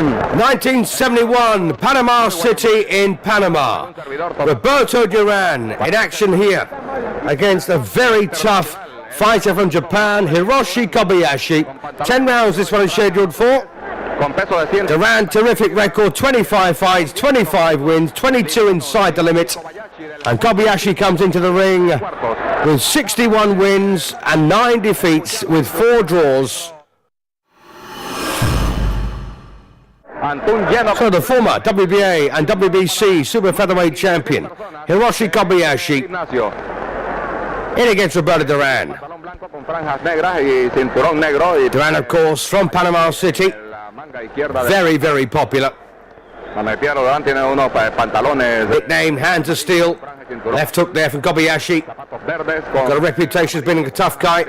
1971, Panama City in Panama. Roberto Duran in action here against a very tough fighter from Japan, Hiroshi Kobayashi. 10 rounds this one is scheduled for. Duran, terrific record, 25 fights, 25 wins, 22 inside the limit. And Kobayashi comes into the ring with 61 wins and 9 defeats with 4 draws. So the former WBA and WBC super featherweight champion, Hiroshi Kobayashi, in against Roberto Duran. Duran, of course, from Panama City. Very, very popular. Nickname, hands of steel. Left hook there from Kobayashi. Got a reputation as being a tough guy.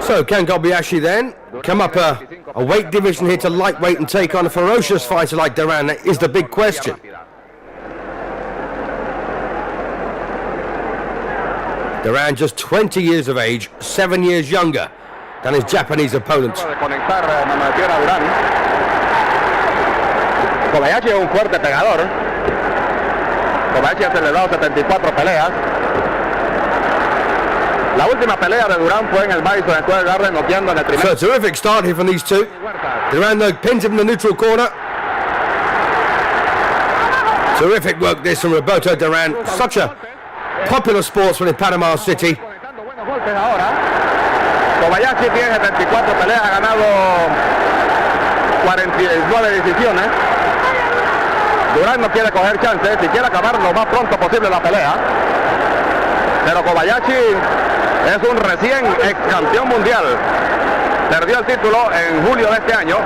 So can Kobayashi then come up a weight division here to lightweight and take on a ferocious fighter like Duran? That is the big question. Duran just 20 years of age, 7 years younger than his Japanese opponent. Kobayashi es un fuerte pegador. Kobayashi ha celebrado 74 peleas. La última pelea de Duran fue en el Madison Square Garden, noqueando en el primer. So a terrific start here from these two. Duran though pins him in the neutral corner. Terrific work this from Roberto Duran. Such a popular sportsman in Panama City. Kobayashi tiene 74 peleas, ha ganado 49 decisiones. Duran no quiere coger chances, si quiere acabar lo más pronto posible la pelea. Pero Kobayashi es un recién ex campeón mundial. Perdió el título en julio de este año.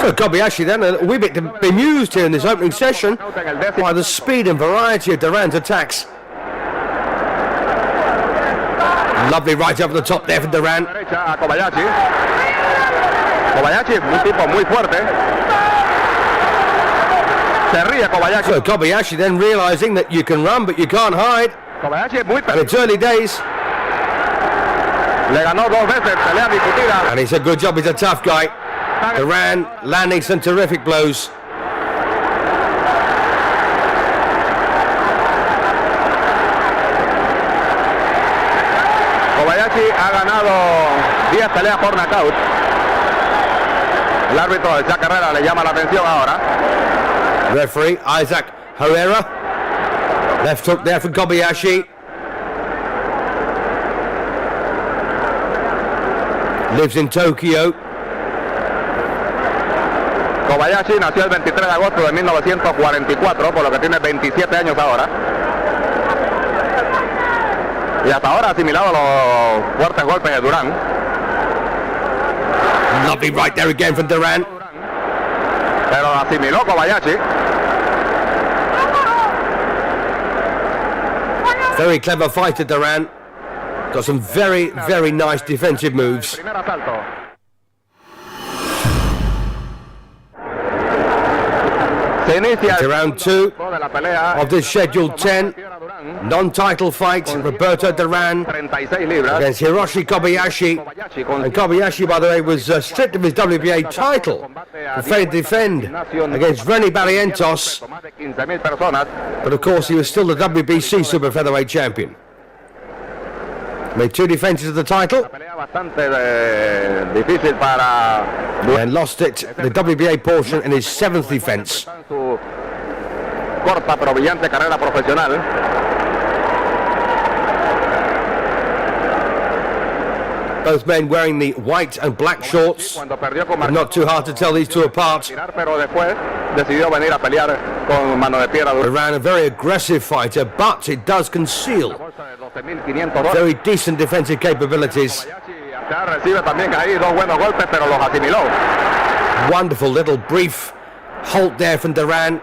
So Kobayashi then a wee bit bemused here in this opening session by the speed and variety of Duran's attacks. Lovely right over the top there for Duran. Kobayashi es un tipo muy fuerte. Se ríe Kobayashi. So Kobayashi then realizing that you can run but you can't hide. Kobayashi es muy And it's early days. Le ganó 2 veces, pelea discutida. And he's a good job, he's a tough guy. Duran landing some terrific blows. Kobayashi ha ganado 10 peleas por knockout. El árbitro de Herrera le llama la atención ahora. Referee Isaac Herrera. Left hook there from Kobayashi. Lives in Tokyo. Kobayashi nació el 23 de agosto de 1944, por lo que tiene 27 años ahora. Y hasta ahora ha asimilado los fuertes golpes de Duran. Lovely right there again from Duran. Pero asimiló Kobayashi. Very clever fighter Duran. Got some very, very nice defensive moves. Into round 2 of this scheduled 10 non-title fight. Roberto Duran against Hiroshi Kobayashi. And Kobayashi, by the way, was stripped of his WBA title for failing to defend against Renny Barrientos. But of course, he was still the WBC super featherweight champion. Made 2 defenses of the title and lost it, the WBA portion, in his 7th defense. Corta pero brillante carrera profesional. Both men wearing the white and black shorts. Not too hard to tell these two apart. Duran, a very aggressive fighter, but it does conceal very decent defensive capabilities. Wonderful little brief halt there from Duran.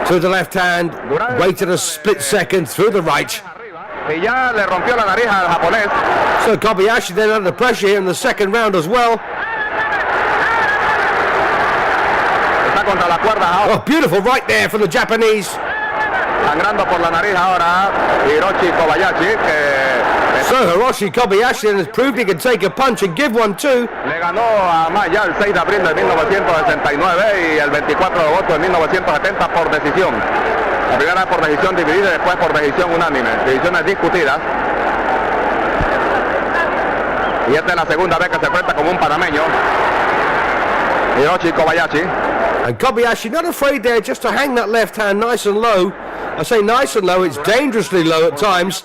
To the left hand, waited a split second through the right. So Kobayashi then under pressure here in the second round as well. Oh, beautiful right there from the Japanese. Sangrando por la nariz ahora Hiroshi Kobayashi, que So Hiroshi Kobayashi has proved he can take a punch and give one too. Le ganó a Maya el 6 de abril de 1969 y el 24 de agosto de 1970 por decisión. La primera por decisión dividida y después por decisión unánime. Decisiones discutidas. Y esta es la segunda vez que se enfrenta con un panameño, Hiroshi Kobayashi. And Kobayashi not afraid there just to hang that left hand nice and low. I say nice and low, it's dangerously low at times.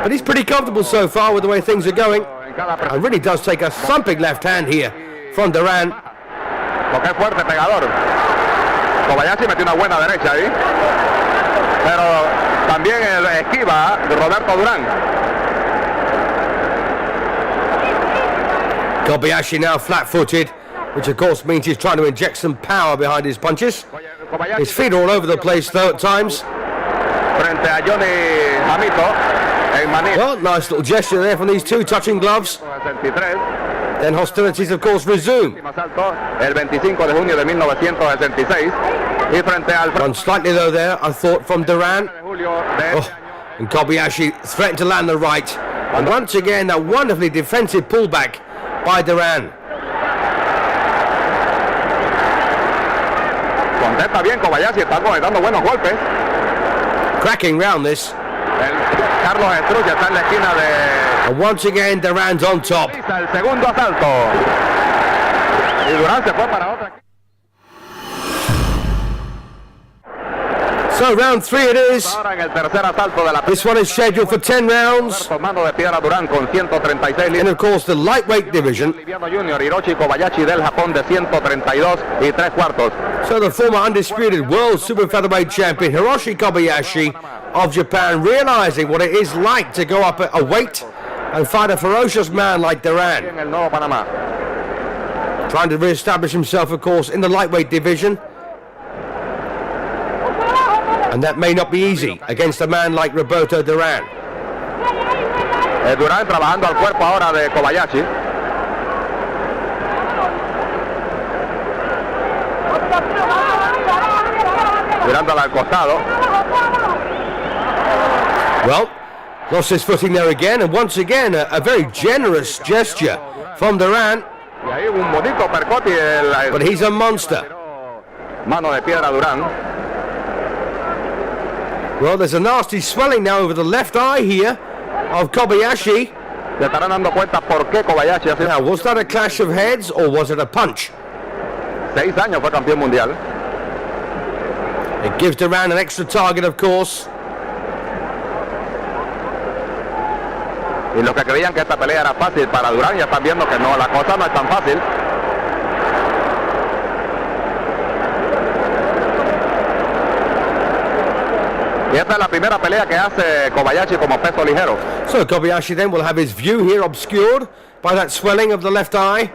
But he's pretty comfortable so far with the way things are going. And really does take a thumping left hand here from Duran. Porque es fuerte pegador. Kobayashi metió una buena derecha ahí. Pero también esquiva Roberto Duran. Kobayashi now flat-footed, which of course means he's trying to inject some power behind his punches. His feet are all over the place though at times. Frente a Johnny Hamito. Well, nice little gesture there from these two touching gloves. Then hostilities of course resume. El 25 de junio de 1966. Y frente al One slightly low there, I thought, from Duran. Oh, and Kobayashi threatened to land the right. And once again, a wonderfully defensive pullback by Duran. Contesta bien Kobayashi, está conectando buenos golpes. Cracking round this. Carlos Estruya está en la esquina de... And once again, Duran's on top. El segundo asalto. Y Duran se fue para otra. So round 3 it is. Ahora en el tercer asalto de la... This one is scheduled for 10 rounds. Tomando de piedra Duran con 136 In libras. of course the lightweight division. Junior Hiroshi Kobayashi del Japón de 132 y 3 cuartos. So the former undisputed world super featherweight champion Hiroshi Kobayashi of Japan, realizing what it is like to go up a weight and fight a ferocious man like Duran. En el Nuevo Panama. Trying to re-establish himself of course in the lightweight division. And that may not be easy against a man like Roberto Duran. Duran trabajando al cuerpo ahora de Kobayashi. Mirándola al costado. Well, lost his footing there again, and once again a very generous gesture from Duran. Y ahí un bonito percote. But he's a monster. Mano de piedra Duran. Well, there's a nasty swelling now over the left eye here of Kobayashi. Se estarán dando cuenta por qué Kobayashi hace... Now, was that a clash of heads or was it a punch? 6 años fue campeón mundial. It gives Duran an extra target, of course. Y los que creían que esta pelea era fácil para Duran ya están viendo que no, la cosa no es tan fácil. Y esta es la primera pelea que hace Kobayashi como peso ligero. So Kobayashi then will have his view here obscured by that swelling of the left eye.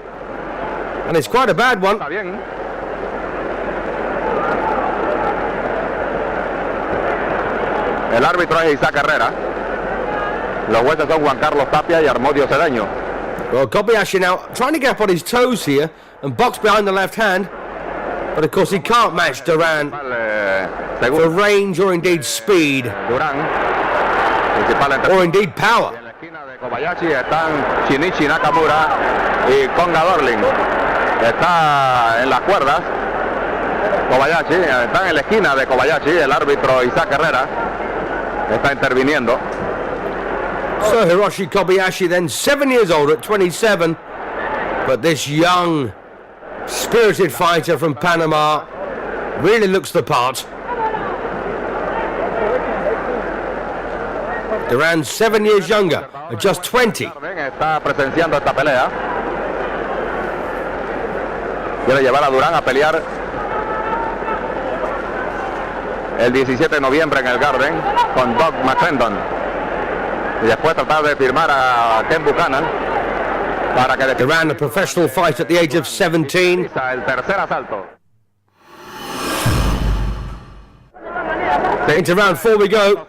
And it's quite a bad one. Está bien. El árbitro es Isaac Herrera. Los jueces son Juan Tapia y Harmodio Cedeno. Well, Kobayashi now trying to get up on his toes here and box behind the left hand. But of course he can't match Duran for range or indeed speed. Duran, or indeed power. En la esquina de Kobayashi están Shinichi Nakamura y Konga Dorling. Está en las cuerdas Kobayashi, están en la esquina de Kobayashi. El árbitro Isaac Herrera está interviniendo. So Hiroshi Kobayashi then 7 years old at 27. But this young, spirited fighter from Panama really looks the part. Duran 7 years younger, at just 20. Está presenciando esta pelea. Quiere llevar a Duran a pelear el 17 de noviembre en el Garden con Doug McClendon. Y después tratar de firmar a Ken Buchanan para que Duran, a professional fighter at the age of 17. el tercer asalto. Into round 4 we go.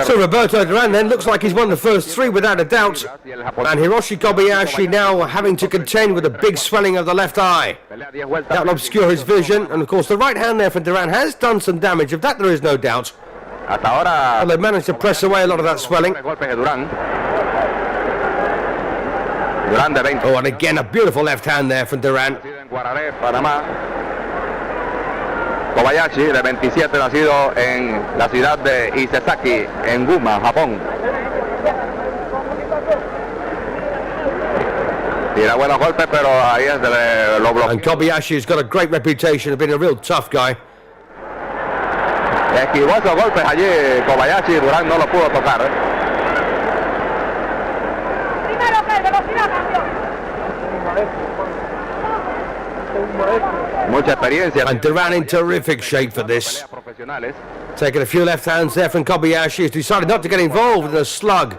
So Roberto Duran then looks like he's won the first 3 without a doubt. And Hiroshi Kobayashi now having to contend with a big swelling of the left eye. That will obscure his vision. And of course the right hand there for Duran has done some damage. Of that there is no doubt. Hasta ahora. Well, they've managed to press away a lot of that swelling. Golpes de Duran. Duran de 20. Oh, and again, a beautiful left hand there from Duran. Nacido en Guararé, Panamá. Kobayashi, de 27, nacido en la ciudad de Isesaki, en Guma, Japón. Tira buenos golpes, pero ahí es de lo bloquea. And Kobayashi has got a great reputation of being a real tough guy. Esquivó esos golpes allí Kobayashi, Duran no lo pudo tocar. Mucha experiencia. And Duran in terrific shape for this. Taking a few left hands there from Kobayashi. He's decided not to get involved in a slug.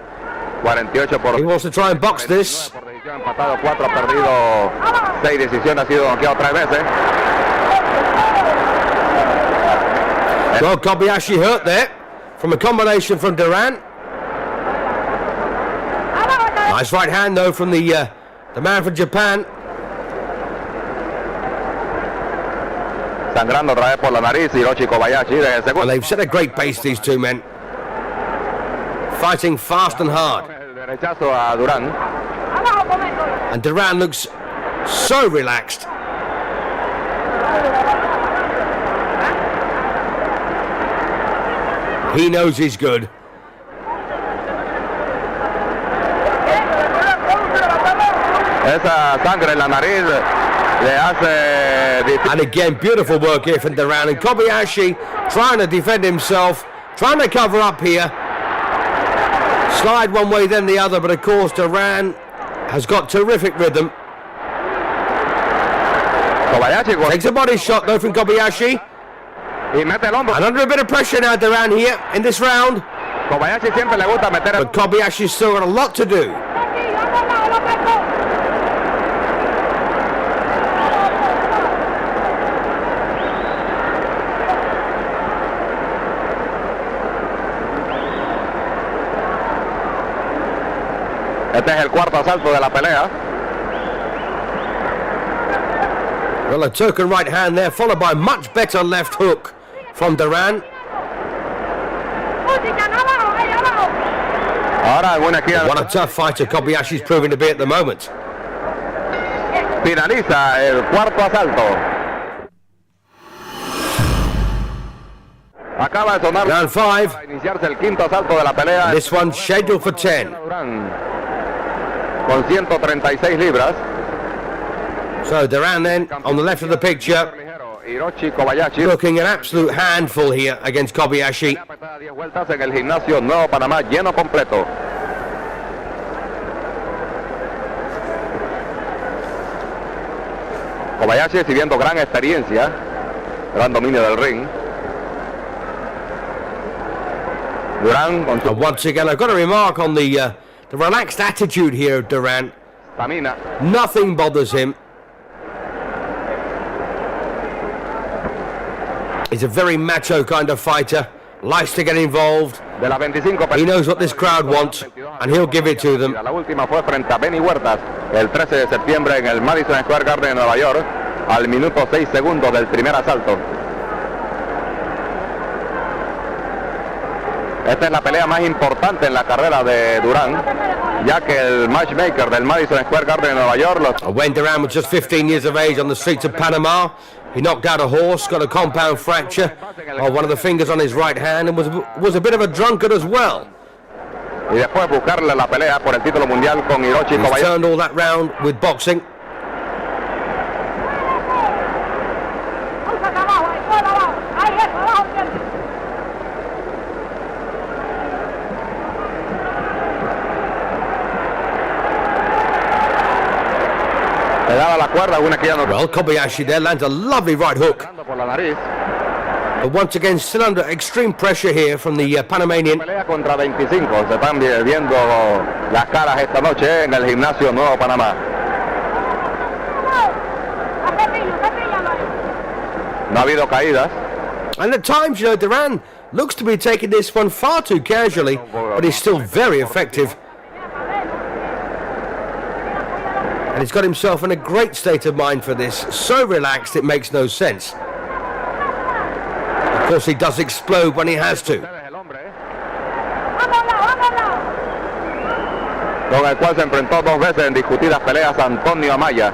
48 por. He wants to try and box this. Empatado 4, ha perdido 6 decisiones, ha sido noqueado 3 veces. Well, Kobayashi hurt there from a combination from Duran. Nice right hand though from the man from Japan. Sangrando otra vez por la nariz, Hiroshi Kobayashi de segundo. Well, they've set a great pace, these two men. Fighting fast and hard. El derechazo a Duran. And Duran looks so relaxed. He knows he's good. Esa sangre en la nariz le hace difícil. And again, beautiful work here from Duran. And Kobayashi trying to defend himself, trying to cover up here. Slide one way, then the other. But of course, Duran has got terrific rhythm. Kobayashi Takes a body shot though from Kobayashi. y mete el hombro. And under a bit of pressure now, Duran here in this round. Kobayashi siempre le gusta meter el. But Kobayashi's still got a lot to do. Este es el cuarto asalto de la pelea. Well, a token right hand there, followed by much better left hook from Duran. Ahora en una esquina. What a tough fighter Kobayashi's proving to be at the moment. Finaliza el cuarto asalto. Acaba de sonar Round 5. para iniciarse el quinto asalto de la pelea. This one's scheduled for 10. Duran, con 136 libras. So Duran then on the left of the picture, Hiroshi Kobayashi. looking an absolute handful here against Kobayashi. 10 vueltas en el gimnasio Nuevo Panamá, lleno completo. Kobayashi exhibiendo gran experiencia, gran dominio del ring. Duran con su And once again, I've got to remark on the relaxed attitude here of Duran. estamina. Nothing bothers him. He's a very macho kind of fighter, likes to get involved. De las 25 He knows what this crowd wants, and he'll give it to them. La última fue frente a Benny Huertas el 13 de septiembre en el Madison Square Garden de Nueva York, al minuto 6 segundos del primer asalto. Esta es la pelea más importante en la carrera de Duran, ya que el matchmaker del Madison Square Garden de Nueva York When Duran was just 15 years of age on the streets of Panama, he knocked out a horse, got a compound fracture of one of the fingers on his right hand, and was a bit of a drunkard as well. y después buscarle la pelea por el título mundial con Hiroshi He's Kobayashi. turned all that round with boxing. Le daba la cuerda, una que ya no Well, Kobayashi there lands a lovely right hook. por la nariz. But once again, still under extreme pressure here from the Panamanian. Pelea contra 25, se están viendo las caras esta noche en el gimnasio Nuevo Panamá. No ha habido caídas. And at times, you know, Duran looks to be taking this one far too casually, but he's still very effective. And he's got himself in a great state of mind for this. So relaxed, it makes no sense. Of course, he does explode when he has to. con el cual se enfrentó 2 veces en discutidas peleas Antonio Amaya.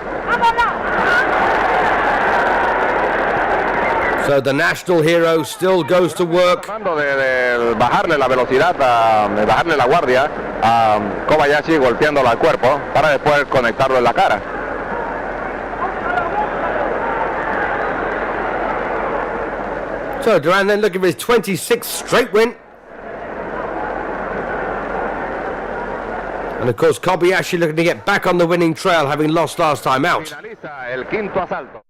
So the national hero still goes to work. Tratando de bajarle la velocidad, de bajarle la guardia a Kobayashi, golpeándolo al cuerpo para después conectarlo en la cara. So Duran then looking for his 26th straight win. And of course Kobayashi looking to get back on the winning trail, having lost last time out. Finaliza el quinto asalto.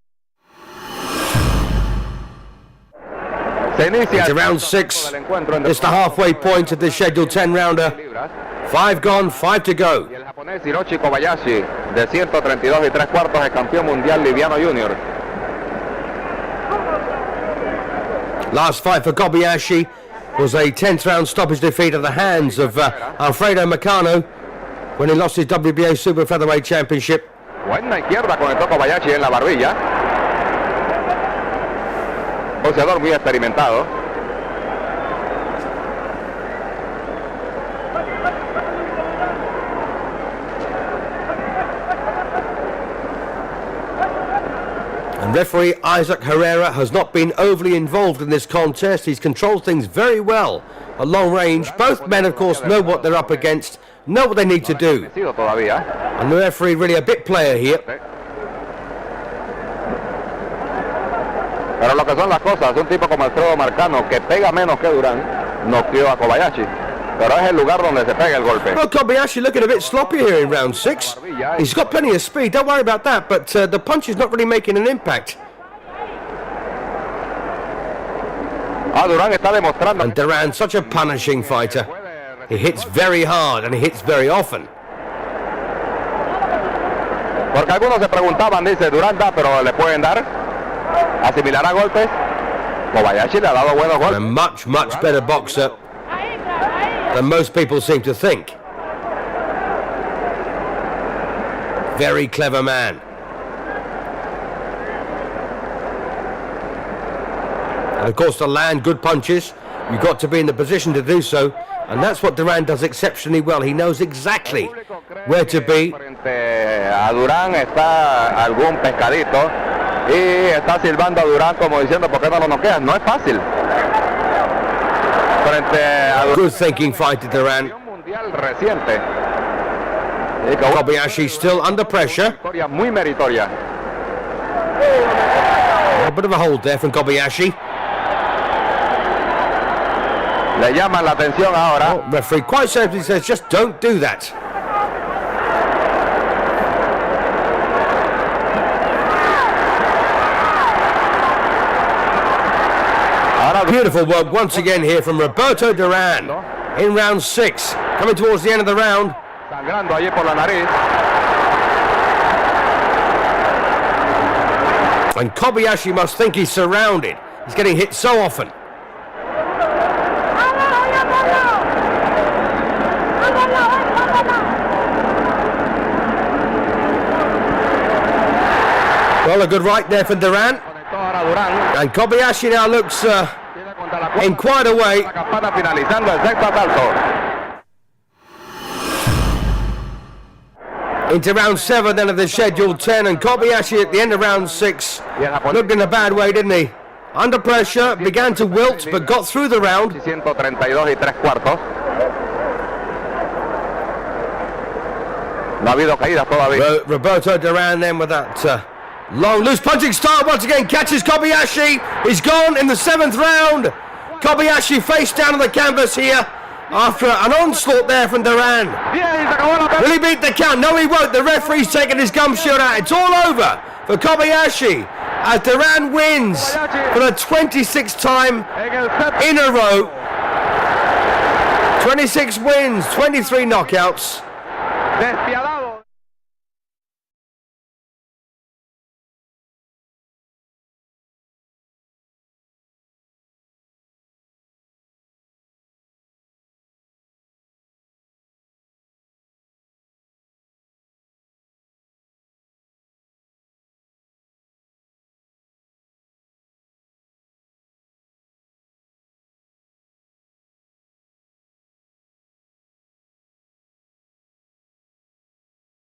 Se inicia Into round 6. It's the halfway point of the scheduled 10-rounder. 5 gone, 5 to go. Y el japonés Hiroshi Kobayashi, de 132 y 3 cuartos, el campeón mundial liviano junior. Last fight for Kobayashi was a 10th round stoppage defeat at the hands of Alfredo Meccano when he lost his WBA Super Featherweight Championship. Buena izquierda conectó Kobayashi en la barbilla. Boxeador muy experimentado. And referee Isaac Herrera has not been overly involved in this contest. He's controlled things very well at long range. Both men, of course, know what they're up against, know what they need to do. And the referee really a bit player here. Pero lo que son las cosas, un tipo como Alfredo Marcano, que pega menos que Durán, noqueó a Kobayashi. Pero es el lugar donde se pega el golpe. Well, Kobayashi looking a bit sloppy here in round 6. He's got plenty of speed, don't worry about that, but the punch is not really making an impact. Durán está demostrando. And Duran, such a punishing fighter. He hits very hard and he hits very often. Porque algunos se preguntaban, dice, Durán da, pero le pueden dar. Asimilará golpes. Kobayashi le ha dado buenos golpes. A much, much better boxer than most people seem to think. Very clever man. And of course, to land good punches, you've got to be in the position to do so. And that's what Duran does exceptionally well. He knows exactly where to be. Frente a Durán está algún pescadito y está silbando a Durán como diciendo, ¿por qué no lo noqueas? No es fácil. Frente a Durán. Good thinking fight to Duran. Mundial reciente. Kobayashi still under pressure. Muy meritoria. A bit of a hold there from Kobayashi. Le llaman la atención ahora. Oh, referee quite simply says, just don't do that. Beautiful work once again here from Roberto Duran in round 6. Coming towards the end of the round. Sangrando allí por la nariz. And Kobayashi must think he's surrounded. He's getting hit so often. Well, a good right there for Duran. And Kobayashi now looks in quite a way. Into round 7 then of the scheduled 10, and Kobayashi at the end of round 6 looked in a bad way, didn't he? Under pressure, began to wilt, but got through the round. 132 y 3 cuartos. No ha habido caídas todavía. Roberto Duran then with that long loose punching style once again catches Kobayashi. He's gone in the 7th round. Kobayashi face down on the canvas here after an onslaught there from Duran. Will he beat the count? No, he won't. The referee's taking his gum shield out. It's all over for Kobayashi as Duran wins for the 26th time in a row. 26 wins, 23 knockouts.